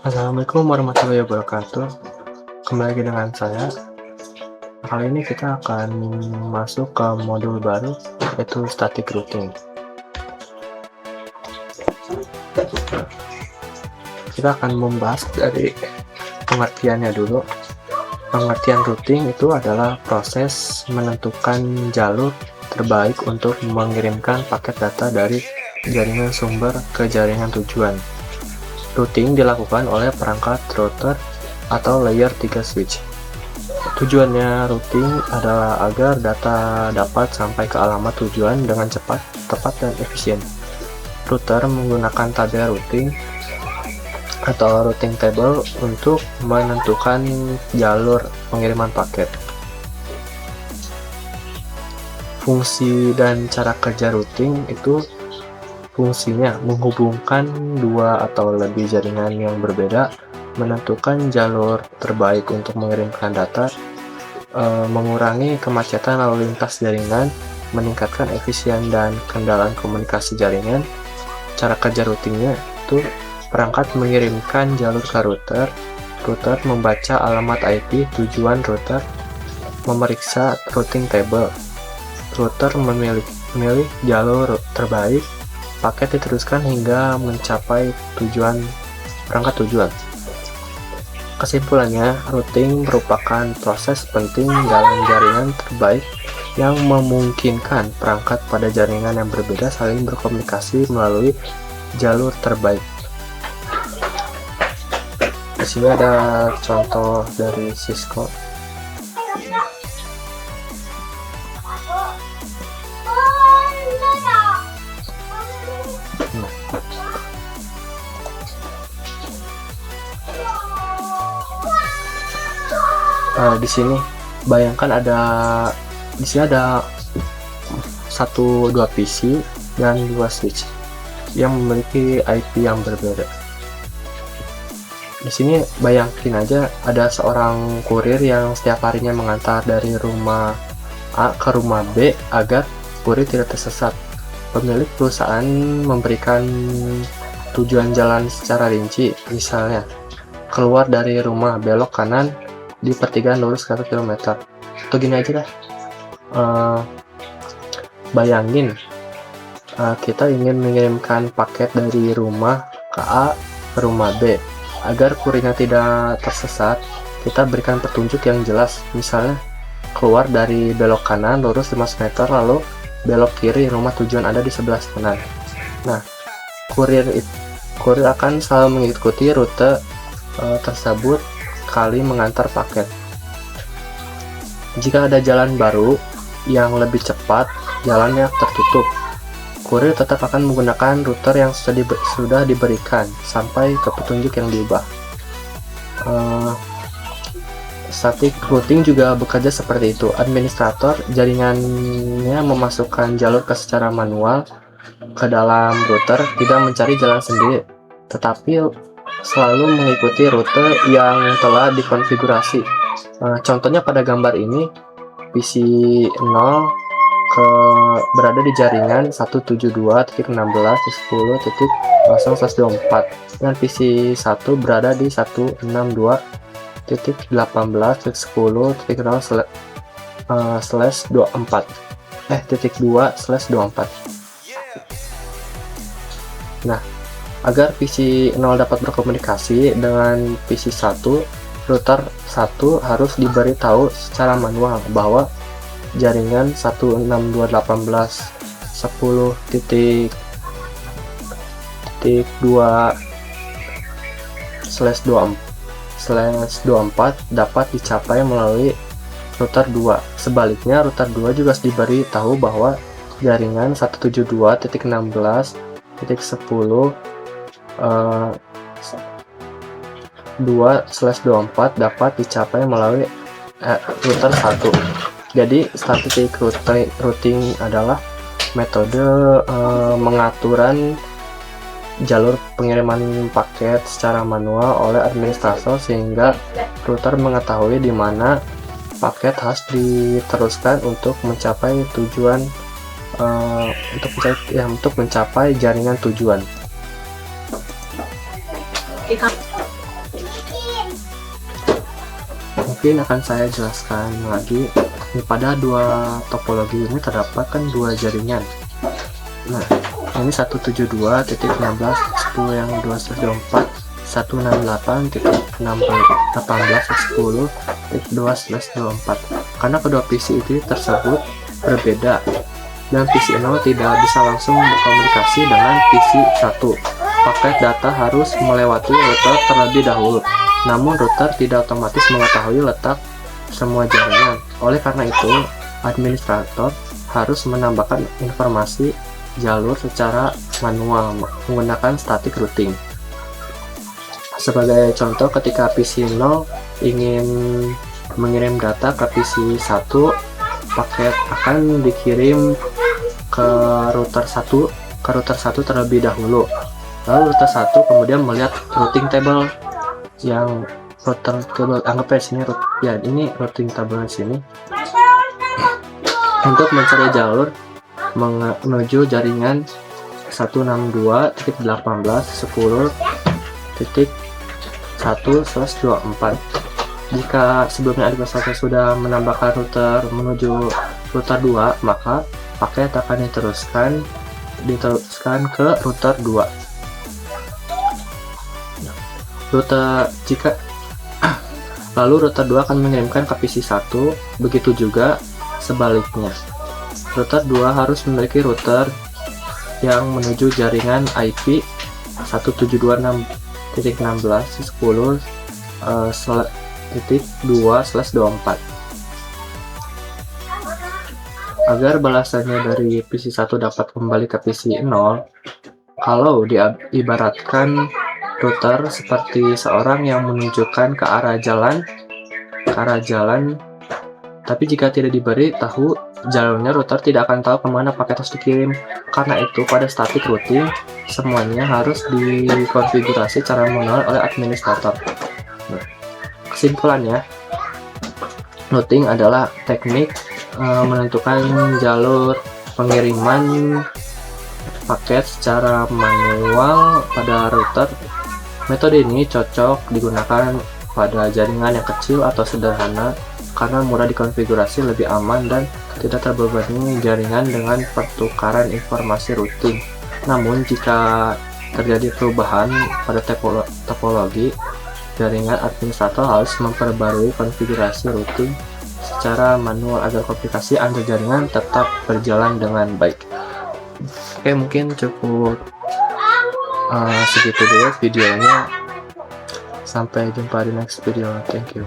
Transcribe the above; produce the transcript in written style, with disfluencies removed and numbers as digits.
Assalamualaikum warahmatullahi wabarakatuh. Kembali lagi dengan saya. Kali ini kita akan masuk ke modul baru, yaitu static routing. Kita akan membahas dari pengertiannya dulu. Pengertian routing itu adalah proses menentukan jalur terbaik untuk mengirimkan paket data dari jaringan sumber ke jaringan tujuan. Routing dilakukan oleh perangkat router atau layer 3 switch. Tujuannya routing adalah agar data dapat sampai ke alamat tujuan dengan cepat, tepat, dan efisien. Router menggunakan tabel routing atau routing table untuk menentukan jalur pengiriman paket. Fungsi dan cara kerja routing itu fungsinya menghubungkan dua atau lebih jaringan yang berbeda, menentukan jalur terbaik untuk mengirimkan data, mengurangi kemacetan lalu lintas jaringan, meningkatkan efisien dan kendalian komunikasi jaringan. Cara kerja routingnya itu perangkat mengirimkan jalur ke router, router membaca alamat IP tujuan router, memeriksa routing table, router memilih jalur terbaik, paket diteruskan hingga mencapai perangkat tujuan. Kesimpulannya, routing merupakan proses penting dalam jaringan terbaik yang memungkinkan perangkat pada jaringan yang berbeda saling berkomunikasi melalui jalur terbaik. Di sini ada contoh dari Cisco. Di sini bayangkan di sini ada 1-2 PC dan 2 switch yang memiliki IP yang berbeda. Di sini bayangin aja ada seorang kurir yang setiap harinya mengantar dari rumah A ke rumah B agar kurir tidak tersesat. Pemilik perusahaan memberikan tujuan jalan secara rinci, misalnya keluar dari rumah belok kanan di pertigaan lurus 1 km. Atau gini aja dah, bayangin kita ingin mengirimkan paket dari rumah ke A ke rumah B. Agar kurirnya tidak tersesat, kita berikan petunjuk yang jelas, misalnya keluar dari belok kanan lurus 5 meter lalu belok kiri, rumah tujuan ada di sebelah kanan. Nah, kurir akan selalu mengikuti rute tersebut kali mengantar paket. Jika ada jalan baru yang lebih cepat, jalannya tertutup, kurir tetap akan menggunakan router yang sudah diberikan sampai ke petunjuk yang diubah. Static routing juga bekerja seperti itu. Administrator jaringannya memasukkan jalur secara manual ke dalam router, tidak mencari jalan sendiri, tetapi selalu mengikuti rute yang telah dikonfigurasi. Contohnya pada gambar ini, PC 0 berada di jaringan 172.16.10.0/24 dan PC 1 berada di 162.18.10/2/24. Nah, agar PC 0 dapat berkomunikasi dengan PC 1, router 1 harus diberitahu secara manual bahwa jaringan 162.168/24 dapat dicapai melalui router 2. Sebaliknya, router 2 juga harus diberitahu bahwa jaringan 172.16.2/24 dapat dicapai melalui router 1. Jadi, static routing adalah metode pengaturan jalur pengiriman paket secara manual oleh administrator sehingga router mengetahui di mana paket harus diteruskan untuk mencapai tujuan, untuk mencapai jaringan tujuan. mungkin akan saya jelaskan lagi. Pada dua topologi ini terdapat kan dua jaringan. Nah, ini 172.16.10 yang 224, 168.18.10.2/24. Karena kedua PC itu tersebut berbeda dan PC 0 tidak bisa langsung berkomunikasi dengan PC 1. Paket data harus melewati router terlebih dahulu. Namun router tidak otomatis mengetahui letak semua jaringan. Oleh karena itu, administrator harus menambahkan informasi jalur secara manual menggunakan static routing. Sebagai contoh, ketika PC 0 ingin mengirim data ke PC 1, paket akan dikirim ke router 1 terlebih dahulu. Lalu router 1 kemudian melihat routing table yang router table anggap sini ya, ini routing table sini untuk mencari jalur menuju jaringan 162.18.10.1/24. Jika sebelumnya administrator sudah menambahkan router menuju router 2, maka paket akan diteruskan ke router 2. Lalu router 2 akan mengirimkan ke PC 1, begitu juga sebaliknya. Router 2 harus memiliki router yang menuju jaringan IP 172.16.10.2/24. Agar balasannya dari PC 1 dapat kembali ke PC 0, kalau diibaratkan router seperti seorang yang menunjukkan ke arah jalan, tapi jika tidak diberi tahu jalurnya, router tidak akan tahu kemana paket harus dikirim. Karena itu, pada static routing, semuanya harus dikonfigurasi secara manual oleh administrator. Kesimpulannya, routing adalah teknik menentukan jalur pengiriman paket secara manual pada router. Metode ini cocok digunakan pada jaringan yang kecil atau sederhana karena mudah dikonfigurasi, lebih aman, dan tidak terbebani jaringan dengan pertukaran informasi routing. Namun jika terjadi perubahan pada topologi jaringan, administrator harus memperbarui konfigurasi routing secara manual agar komunikasi antar jaringan tetap berjalan dengan baik. Oke, mungkin cukup segitu dulu videonya. Sampai jumpa di next video. Thank you.